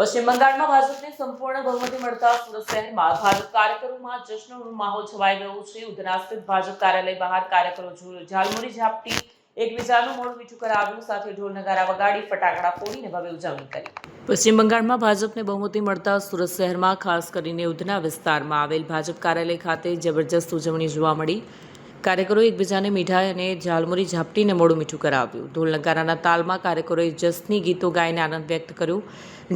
પશ્ચિમ બંગાળમાં ભાજપને સંપૂર્ણ બહુમતી મળતા સુરત શહેરમાં ભાજપ કાર્યકરોમાં જશ્નનો માહોલ છવાઈ ગયો છે। ઉધના સ્થિત ભાજપ કાર્યાલય બહાર કાર્યકરો ઝાલમુરી ઝાપટી એકબીજાનું મોઢું મીઠું કરાવ્યું, સાથે ઢોલ નગારા વગાડી ફટાકડા ફોડીને ભવ્ય ઉજવણી કરી। પશ્ચિમ બંગાળમાં ભાજપને બહુમતી મળતા સુરત શહેરમાં ખાસ કરીને ઉધના વિસ્તારમાં આવેલ ભાજપ કાર્યાલય ખાતે જબરજસ્ત ઉજવણી જોવા મળી। કાર્યકરોએ એકબીજાને મીઠાઈ અને ઝાલમુરી ઝાપટીને મોઢું મીઠું કરાવ્યું। ઢોલ નગારાના તાલમાં કાર્યકરોએ જશ્ની ગીતો ગાઈને આનંદ વ્યક્ત કર્યો।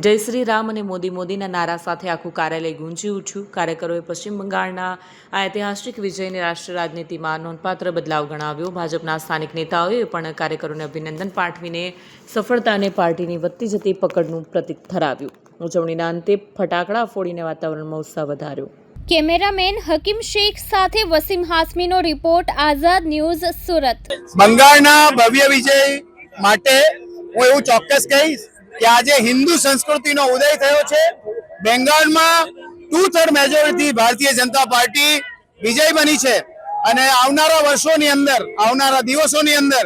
જય શ્રી રામ અને મોદી મોદીના નારા સાથે આખું કાર્યાલય ગુંજી ઉઠ્યું। કાર્યકરોએ પશ્ચિમ બંગાળના આ ઐતિહાસિક વિજયને રાષ્ટ્રીય રાજનીતિમાં નોંધપાત્ર બદલાવ ગણાવ્યો। ભાજપના સ્થાનિક નેતાઓએ પણ કાર્યકરોને અભિનંદન પાઠવીને સફળતાને પાર્ટીની વધતી જતી પકડનું પ્રતીક ઠરાવ્યું। ઉજવણીના અંતે ફટાકડા ફોડીને વાતાવરણમાં ઉત્સાહ વધાર્યો। કેમેરામેન હકીમ શેખ સાથે વસીમ હાસમીનો રિપોર્ટ, આઝાદ ન્યૂઝ, સુરત। બંગાળના ભવ્ય વિજય માટે હું એવું ચોક્કસ કહીશ કે આજે હિન્દુ સંસ્કૃતિનો ઉદય થયો છે। બંગાળમાં 2/3 મેજોરિટી ભારતીય જનતા પાર્ટી વિજય બની છે અને આવનારા વર્ષોની અંદર, આવનારા દિવસોની અંદર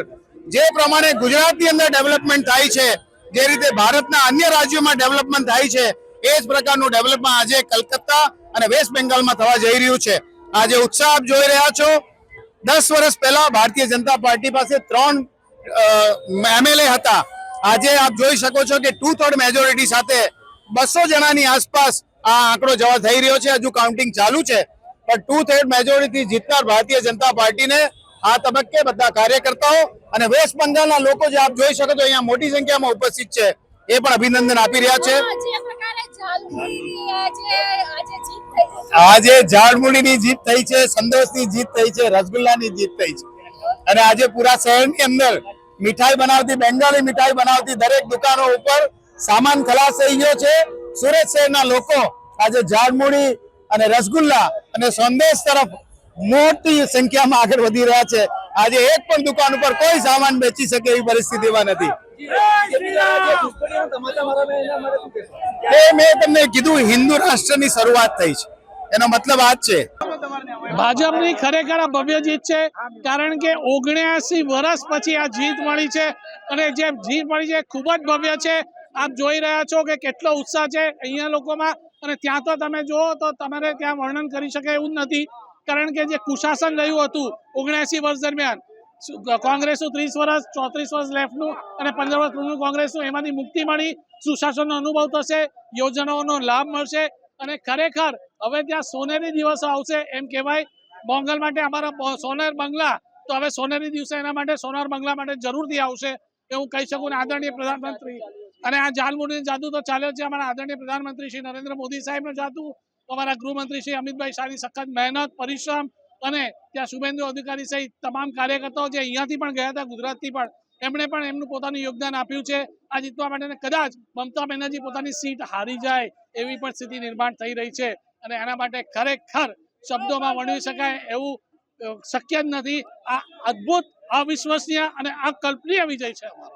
જે પ્રમાણે ગુજરાતની અંદર ડેવલપમેન્ટ થાય છે, જે રીતે ભારતના અન્ય રાજ્યોમાં ડેવલપમેન્ટ થાય છે, એ જ પ્રકારનું ડેવલપમેન્ટ આજે કલકત્તા અને વેસ્ટ બેંગાલમાં થવા જઈ રહ્યું છે। આજે ઉત્સાહ આપ જોઈ રહ્યા છો। 10 વર્ષ પહેલા ભારતીય જનતા પાર્ટી પાસે 3 MLA હતા। આજે આપ જોઈ શકો છો કે 2/3 મેજોરિટી સાથે 200 જણાની આસપાસ આ આંકડો જવા થઈ રહ્યો છે। હજુ કાઉન્ટિંગ ચાલુ છે, પણ 2/3 મેજોરિટી જીતનાર ભારતીય જનતા પાર્ટીને આ તબક્કે બધા કાર્યકર્તાઓ અને વેસ્ટ બંગાળના લોકો જે આપ જોઈ શકો છો અહીંયા મોટી સંખ્યામાં ઉપસ્થિત છે, એ પણ અભિનંદન આપી રહ્યા છે। આજે ઝાડમુડીની જીત થઈ છે, સંદેશની જીત થઈ છે, રસગુલ્લાની જીત થઈ છે અને આજે પૂરા શહેરની અંદર મીઠાઈ બનાવતી, બેંગાલી મીઠાઈ બનાવતી દરેક દુકાનો ઉપર સામાન ખલાસ થઈ ગયો છે। સુરત શહેરના લોકો આજે ઝાડમુડી અને રસગુલ્લા અને સંદેશ તરફ મોટી સંખ્યામાં આગળ વધી રહ્યા છે। આજે એક પણ દુકાન ઉપર કોઈ સામાન વેચી શકે એવી પરિસ્થિતિમાં નથી। મેં તમને કીધું, હિન્દુ રાષ્ટ્રની શરૂઆત થઈ છે, એનો મતલબ આ જ છે। ભાજપની ખરેખર ભવ્ય જીત છે, કારણ કે 79 વર્ષ પછી આ જીત મળી છે અને જે જીત મળી છે ખૂબ જ ભવ્ય છે। આપ જોઈ રહ્યા છો કે કેટલો ઉત્સાહ છે અહીંયા લોકોમાં, અને ત્યાં તો તમે જુઓ તો તમારે ત્યાં વર્ણન કરી શકાય એવું જ નથી, કારણ કે જે કુશાસન રહ્યું હતું 79 વર્ષ દરમિયાન, કોંગ્રેસનું 30 વર્ષ, 34 વર્ષ લેફ્ટનું અને 15 વર્ષ પૂર્વનું કોંગ્રેસનું, એમાંથી મુક્તિ મળી, સુશાસનનો અનુભવ થશે, યોજનાઓનો લાભ મળશે અને ખરેખર હવે ત્યાં સોનેરી દિવસો આવશે એમ કહેવાય। મોંગલ માટે અમારા સોનેર બંગલા, તો હવે સોનેરી દિવસે એના માટે સોનાર બંગલા માટે જરૂરથી આવશે એવું કહી શકું। આદરણીય પ્રધાનમંત્રી અને આ ઝાલમુડીનું જાદુ તો ચાલ્યો છે, અમારા આદરણીય પ્રધાનમંત્રી શ્રી નરેન્દ્ર મોદી સાહેબનું જાદુ, અમારા ગૃહમંત્રી શ્રી અમિતભાઈ શાહની સખત મહેનત, પરિશ્રમ અને ત્યાં શુભેન્દુ અધિકારી સહિત તમામ કાર્યકર્તાઓ જે અહીંયાથી પણ ગયા હતા, ગુજરાતથી પણ, એમણે પણ એમનું પોતાનું યોગદાન આપ્યું છે આ જીતવા માટે। કદાચ મમતા બેનર્જી પોતાની સીટ હારી જાય એવી પણ સ્થિતિ નિર્માણ થઈ રહી છે અને એના માટે ખરેખર શબ્દોમાં વર્ણવી શકાય એવું શક્ય જ નથી। આ અદ્ભુત, અવિશ્વસનીય અને અકલ્પનીય વિજય છે અમારો।